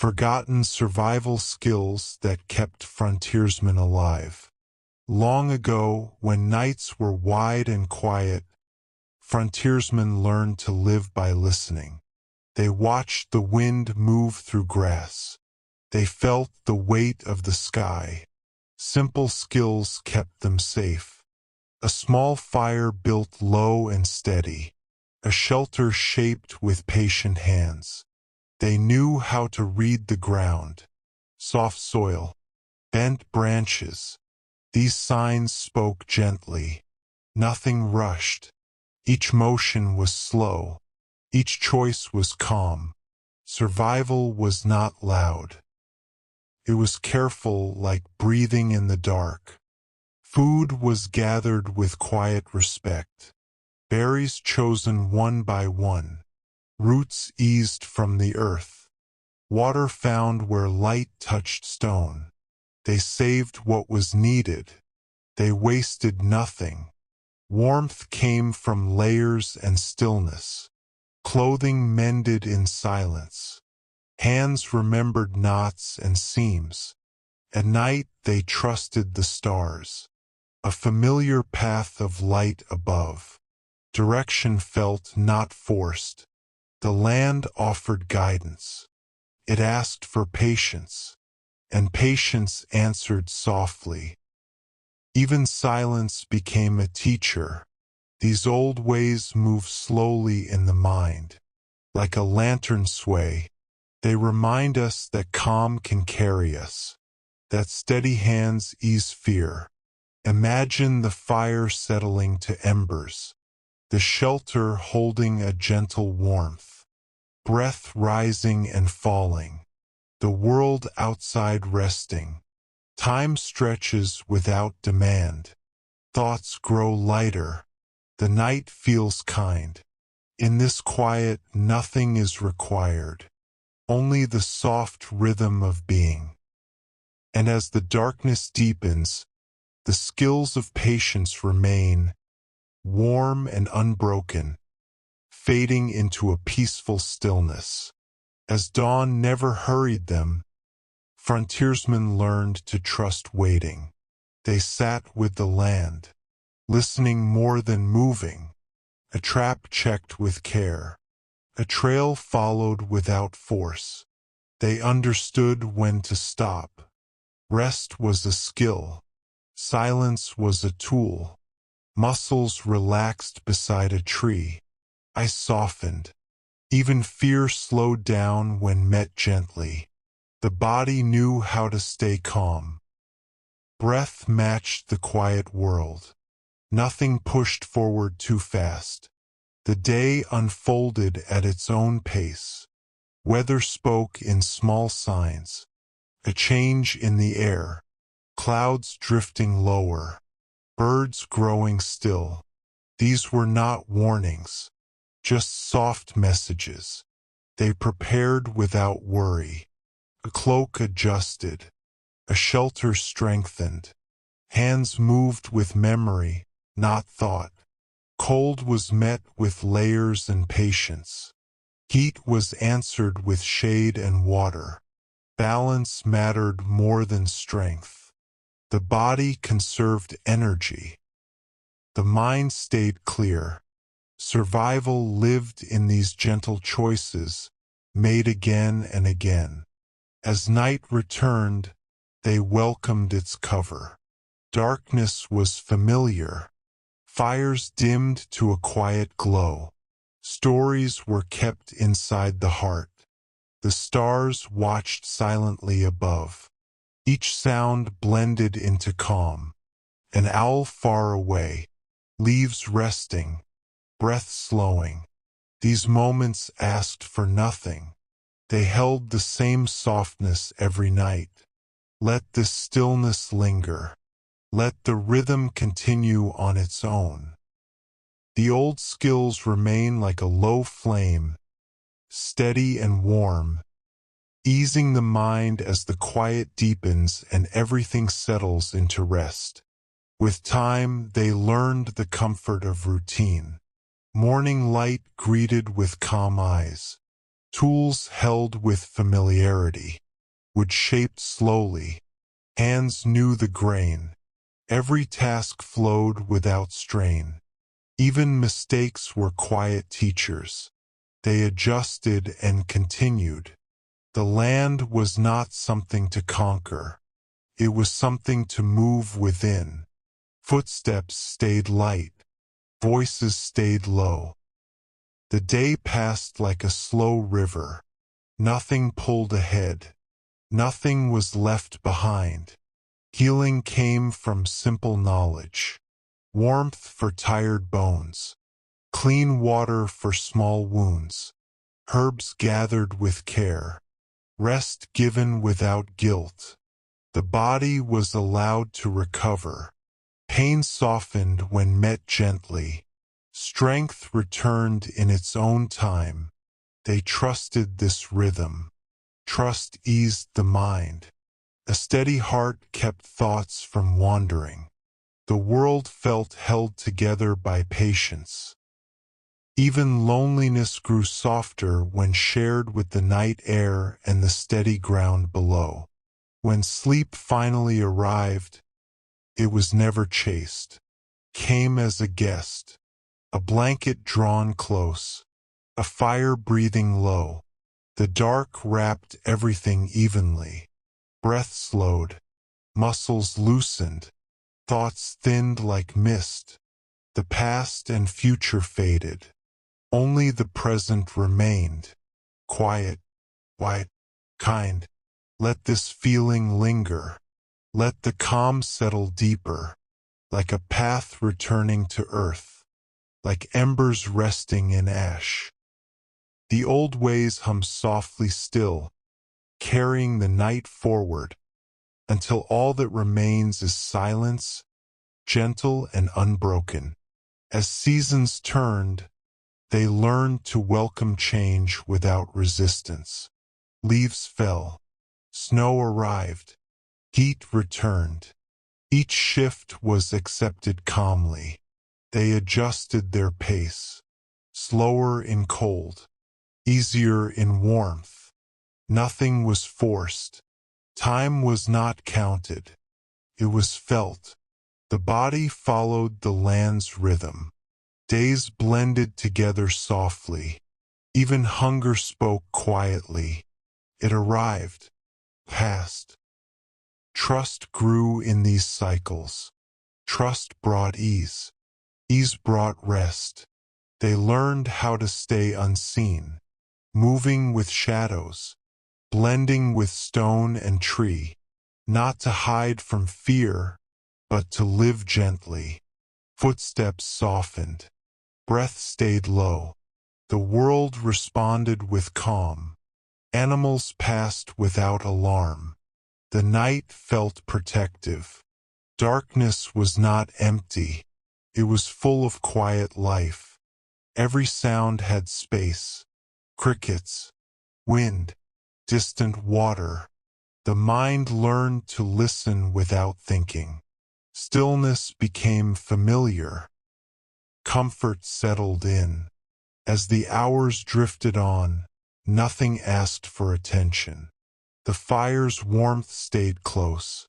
forgotten survival skills that kept frontiersmen alive. Long ago, when nights were wide and quiet, frontiersmen learned to live by listening. They watched the wind move through grass. They felt the weight of the sky. Simple skills kept them safe. A small fire built low and steady. A shelter shaped with patient hands. They knew how to read the ground. Soft soil, bent branches. These signs spoke gently. Nothing rushed. Each motion was slow. Each choice was calm. Survival was not loud. It was careful, like breathing in the dark. Food was gathered with quiet respect. Berries chosen one by one. Roots eased from the earth. Water found where light touched stone. They saved what was needed. They wasted nothing. Warmth came from layers and stillness. Clothing mended in silence. Hands remembered knots and seams. At night they trusted the stars. A familiar path of light above. Direction felt not forced. The land offered guidance. It asked for patience, and patience answered softly. Even silence became a teacher. These old ways move slowly in the mind. Like a lantern sway, they remind us that calm can carry us, that steady hands ease fear. Imagine the fire settling to embers, the shelter holding a gentle warmth, breath rising and falling, the world outside resting. Time stretches without demand. Thoughts grow lighter. The night feels kind. In this quiet, nothing is required, only the soft rhythm of being. And as the darkness deepens, the skills of patience remain, warm and unbroken, fading into a peaceful stillness. As dawn never hurried them, frontiersmen learned to trust waiting. They sat with the land, listening more than moving. A trap checked with care. A trail followed without force. They understood when to stop. Rest was a skill. Silence was a tool. Muscles relaxed beside a tree. Ice softened. Even fear slowed down when met gently. The body knew how to stay calm. Breath matched the quiet world. Nothing pushed forward too fast. The day unfolded at its own pace. Weather spoke in small signs. A change in the air. Clouds drifting lower. Birds growing still. These were not warnings, just soft messages. They prepared without worry. A cloak adjusted. A shelter strengthened. Hands moved with memory, not thought. Cold was met with layers and patience. Heat was answered with shade and water. Balance mattered more than strength. The body conserved energy. The mind stayed clear. Survival lived in these gentle choices, made again and again. As night returned, they welcomed its cover. Darkness was familiar. Fires dimmed to a quiet glow. Stories were kept inside the heart. The stars watched silently above. Each sound blended into calm. An owl far away. Leaves resting. Breath slowing. These moments asked for nothing. They held the same softness every night. Let this stillness linger. Let the rhythm continue on its own. The old skills remain like a low flame, steady and warm, easing the mind as the quiet deepens and everything settles into rest. With time, they learned the comfort of routine. Morning light greeted with calm eyes. Tools held with familiarity would shape slowly. Hands knew the grain. Every task flowed without strain. Even mistakes were quiet teachers. They adjusted and continued. The land was not something to conquer. It was something to move within. Footsteps stayed light. Voices stayed low. The day passed like a slow river. Nothing pulled ahead. Nothing was left behind. Healing came from simple knowledge. Warmth for tired bones. Clean water for small wounds. Herbs gathered with care. Rest given without guilt. The body was allowed to recover. Pain softened when met gently. Strength returned in its own time. They trusted this rhythm. Trust eased the mind. A steady heart kept thoughts from wandering. The world felt held together by patience. Even loneliness grew softer when shared with the night air and the steady ground below. When sleep finally arrived, it was never chased. Came as a guest. A blanket drawn close. A fire breathing low. The dark wrapped everything evenly. Breath slowed. Muscles loosened. Thoughts thinned like mist. The past and future faded. Only the present remained. Quiet, white, kind. Let this feeling linger. Let the calm settle deeper. Like a path returning to earth. Like embers resting in ash. The old ways hum softly still, carrying the night forward, until all that remains is silence, gentle and unbroken. As seasons turned, they learned to welcome change without resistance. Leaves fell. Snow arrived. Heat returned. Each shift was accepted calmly. They adjusted their pace. Slower in cold. Easier in warmth. Nothing was forced. Time was not counted. It was felt. The body followed the land's rhythm. Days blended together softly. Even hunger spoke quietly. It arrived. Passed. Trust grew in these cycles. Trust brought ease. Ease brought rest. They learned how to stay unseen, moving with shadows, blending with stone and tree, not to hide from fear, but to live gently. Footsteps softened. Breath stayed low. The world responded with calm. Animals passed without alarm. The night felt protective. Darkness was not empty. It was full of quiet life. Every sound had space. Crickets, wind, distant water. The mind learned to listen without thinking. Stillness became familiar. Comfort settled in. As the hours drifted on, nothing asked for attention. The fire's warmth stayed close.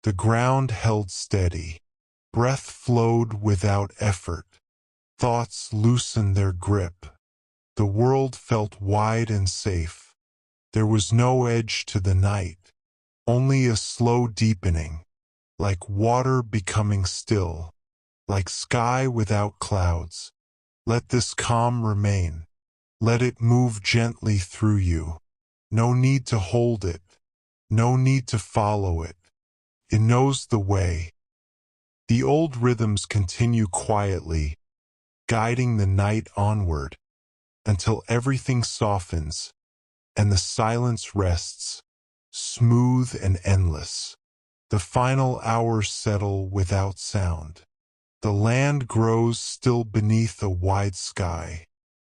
The ground held steady. Breath flowed without effort. Thoughts loosened their grip. The world felt wide and safe. There was no edge to the night, only a slow deepening, like water becoming still, like sky without clouds. Let this calm remain. Let it move gently through you. No need to hold it. No need to follow it. It knows the way. The old rhythms continue quietly, guiding the night onward, until everything softens, and the silence rests, smooth and endless. The final hours settle without sound. The land grows still beneath a wide sky.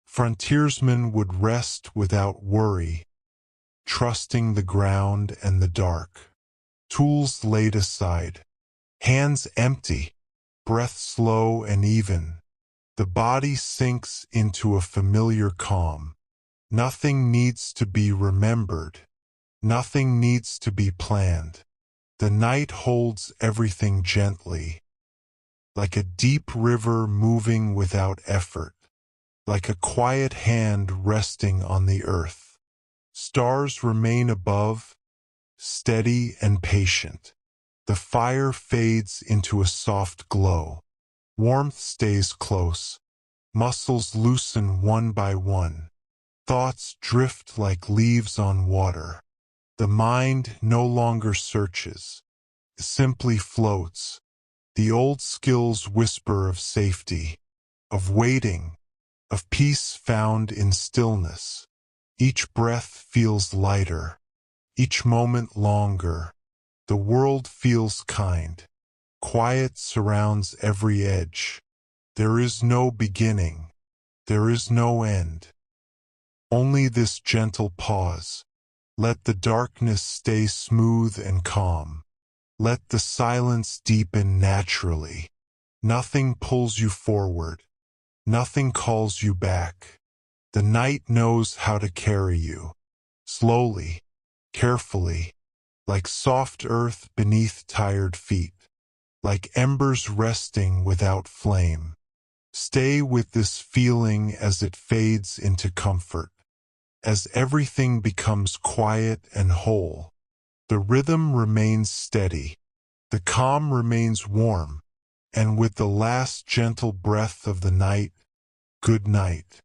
Frontiersmen would rest without worry, trusting the ground and the dark. Tools laid aside, hands empty, breath slow and even. The body sinks into a familiar calm. Nothing needs to be remembered. Nothing needs to be planned. The night holds everything gently, like a deep river moving without effort, like a quiet hand resting on the earth. Stars remain above, steady and patient. The fire fades into a soft glow. Warmth stays close. Muscles loosen one by one. Thoughts drift like leaves on water. The mind no longer searches. It simply floats. The old skills whisper of safety, of waiting, of peace found in stillness. Each breath feels lighter, each moment longer. The world feels kind. Quiet surrounds every edge. There is no beginning. There is no end. Only this gentle pause. Let the darkness stay smooth and calm. Let the silence deepen naturally. Nothing pulls you forward. Nothing calls you back. The night knows how to carry you. Slowly, carefully, like soft earth beneath tired feet, like embers resting without flame. Stay with this feeling as it fades into comfort. As everything becomes quiet and whole, the rhythm remains steady, the calm remains warm, and with the last gentle breath of the night, good night.